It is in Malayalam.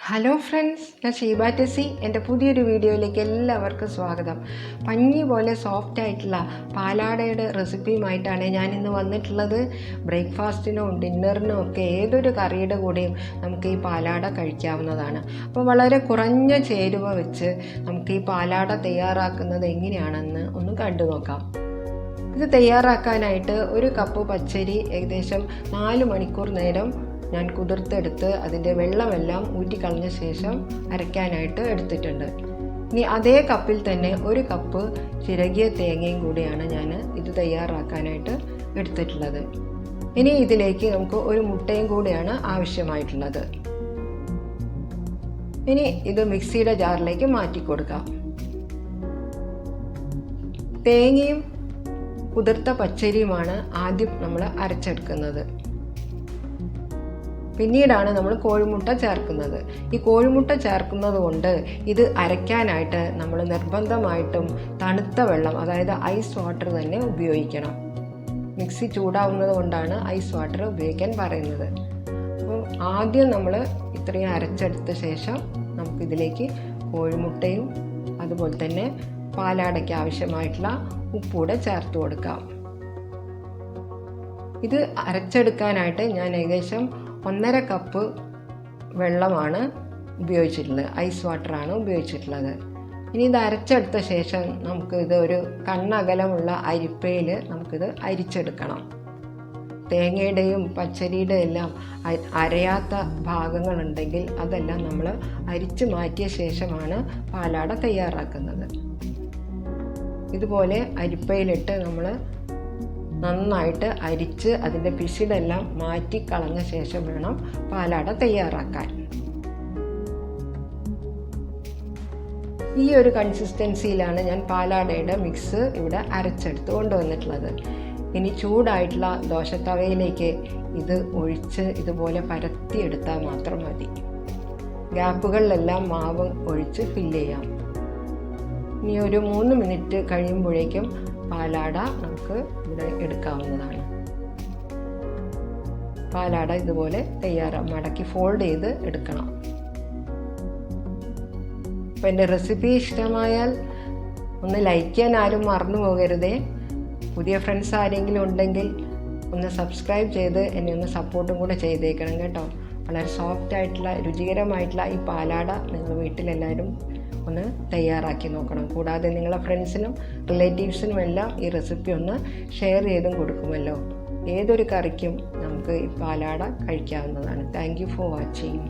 ഹലോ ഫ്രണ്ട്സ്, ഞാൻ ഷീബ ടെസി. എൻ്റെ പുതിയൊരു വീഡിയോയിലേക്ക് എല്ലാവർക്കും സ്വാഗതം. പഞ്ഞി പോലെ സോഫ്റ്റ് ആയിട്ടുള്ള പാലാടയുടെ റെസിപ്പിയുമായിട്ടാണ് ഞാനിന്ന് വന്നിട്ടുള്ളത്. ബ്രേക്ക്ഫാസ്റ്റിനോ ഡിന്നറിനോ ഒക്കെ ഏതൊരു കറിയുടെ കൂടെയും നമുക്ക് ഈ പാലാട കഴിക്കാവുന്നതാണ്. അപ്പോൾ വളരെ കുറഞ്ഞ ചേരുവ വെച്ച് നമുക്ക് ഈ പാലാട തയ്യാറാക്കുന്നത് എങ്ങനെയാണെന്ന് ഒന്ന് കണ്ടു നോക്കാം. ഇത് തയ്യാറാക്കാനായിട്ട് ഒരു കപ്പ് പച്ചരി ഏകദേശം 4 മണിക്കൂർ നേരം ഞാൻ കുതിർത്തെടുത്ത് അതിൻ്റെ വെള്ളമെല്ലാം ഊറ്റിക്കളഞ്ഞ ശേഷം അരയ്ക്കാനായിട്ട് എടുത്തിട്ടുണ്ട്. ഇനി അതേ കപ്പിൽ തന്നെ ഒരു കപ്പ് ചിരകിയ തേങ്ങയും കൂടിയാണ് ഞാൻ ഇത് തയ്യാറാക്കാനായിട്ട് എടുത്തിട്ടുള്ളത്. ഇനി ഇതിലേക്ക് നമുക്ക് ഒരു മുട്ടയും കൂടിയാണ് ആവശ്യമായിട്ടുള്ളത്. ഇനി ഇത് മിക്സിയുടെ ജാറിലേക്ക് മാറ്റി കൊടുക്കാം. തേങ്ങയും കുതിർത്ത പച്ചരിയുമാണ് ആദ്യം നമ്മൾ അരച്ചെടുക്കുന്നത്. പിന്നീടാണ് നമ്മൾ കോഴിമുട്ട ചേർക്കുന്നത്. ഈ കോഴിമുട്ട ചേർക്കുന്നത് കൊണ്ട് ഇത് അരയ്ക്കാനായിട്ട് നമ്മൾ നിർബന്ധമായിട്ടും തണുത്ത വെള്ളം, അതായത് ഐസ് വാട്ടർ തന്നെ ഉപയോഗിക്കണം. മിക്സി ചൂടാവുന്നത് കൊണ്ടാണ് ഐസ് വാട്ടർ ഉപയോഗിക്കാൻ പറയുന്നത്. അപ്പോൾ ആദ്യം നമ്മൾ ഇത്രയും അരച്ചെടുത്ത ശേഷം നമുക്കിതിലേക്ക് കോഴിമുട്ടയും അതുപോലെ തന്നെ പാലാടയ്ക്ക് ആവശ്യമായിട്ടുള്ള ഉപ്പൂടെ ചേർത്ത് കൊടുക്കാം. ഇത് അരച്ചെടുക്കാനായിട്ട് ഞാൻ ഏകദേശം 1.5 കപ്പ് വെള്ളമാണ് ഉപയോഗിച്ചിട്ടുള്ളത്, ഐസ് വാട്ടറാണ് ഉപയോഗിച്ചിട്ടുള്ളത്. ഇനി ഇത് അരച്ചെടുത്ത ശേഷം നമുക്കിത് ഒരു കണ്ണകലമുള്ള അരിപ്പയിൽ നമുക്കിത് അരിച്ചെടുക്കണം. തേങ്ങയുടെയും പച്ചരിയുടെയും എല്ലാം അരയാത്ത ഭാഗങ്ങളുണ്ടെങ്കിൽ അതെല്ലാം നമ്മൾ അരിച്ച് മാറ്റിയ ശേഷമാണ് പാലാട തയ്യാറാക്കുന്നത്. ഇതുപോലെ അരിപ്പയിലിട്ട് നമ്മൾ നന്നായിട്ട് അരിച്ച് അതിൻ്റെ പിശിടെല്ലാം മാറ്റി കളഞ്ഞ ശേഷം വേണം പാലാട തയ്യാറാക്കാൻ. ഈ ഒരു കൺസിസ്റ്റൻസിയിലാണ് ഞാൻ പാലാടയുടെ മിക്സ് ഇവിടെ അരച്ചെടുത്ത് കൊണ്ടുവന്നിട്ടുള്ളത്. ഇനി ചൂടായിട്ടുള്ള ദോശത്തവയിലേക്ക് ഇത് ഒഴിച്ച് ഇതുപോലെ പരത്തിയെടുത്താൽ മാത്രം മതി. ഗ്യാപ്പുകളിലെല്ലാം മാവ് ഒഴിച്ച് ഫില്ല് ചെയ്യാം. ഇനി ഒരു 3 മിനിറ്റ് കഴിയുമ്പോഴേക്കും പാലാട നമുക്ക് ഇവിടെ എടുക്കാവുന്നതാണ്. പാലാട ഇതുപോലെ മടക്കി ഫോൾഡ് ചെയ്ത് എടുക്കണം. അപ്പോൾ എൻ്റെ റെസിപ്പി ഇഷ്ടമായാൽ ഒന്ന് ലൈക്ക് ചെയ്യാൻ ആരും മറന്നു പോകരുതേ. പുതിയ ഫ്രണ്ട്സ് ആരെങ്കിലും ഉണ്ടെങ്കിൽ ഒന്ന് സബ്സ്ക്രൈബ് ചെയ്ത് എന്നെ ഒന്ന് സപ്പോർട്ടും കൂടെ ചെയ്തേക്കണം കേട്ടോ. വളരെ സോഫ്റ്റ് ആയിട്ടുള്ള രുചികരമായിട്ടുള്ള ഈ പാലാട നിങ്ങൾ വീട്ടിലെല്ലാവരും ഒന്ന് തയ്യാറാക്കി നോക്കണം. കൂടാതെ നിങ്ങളെ ഫ്രണ്ട്സിനും റിലേറ്റീവ്സിനും എല്ലാം ഈ റെസിപ്പി ഒന്ന് ഷെയർ ചെയ്തും കൊടുക്കുമല്ലോ. ഏതൊരു കറിക്കും നമുക്ക് ഈ പാലാട കഴിക്കാവുന്നതാണ്. Thank you for watching.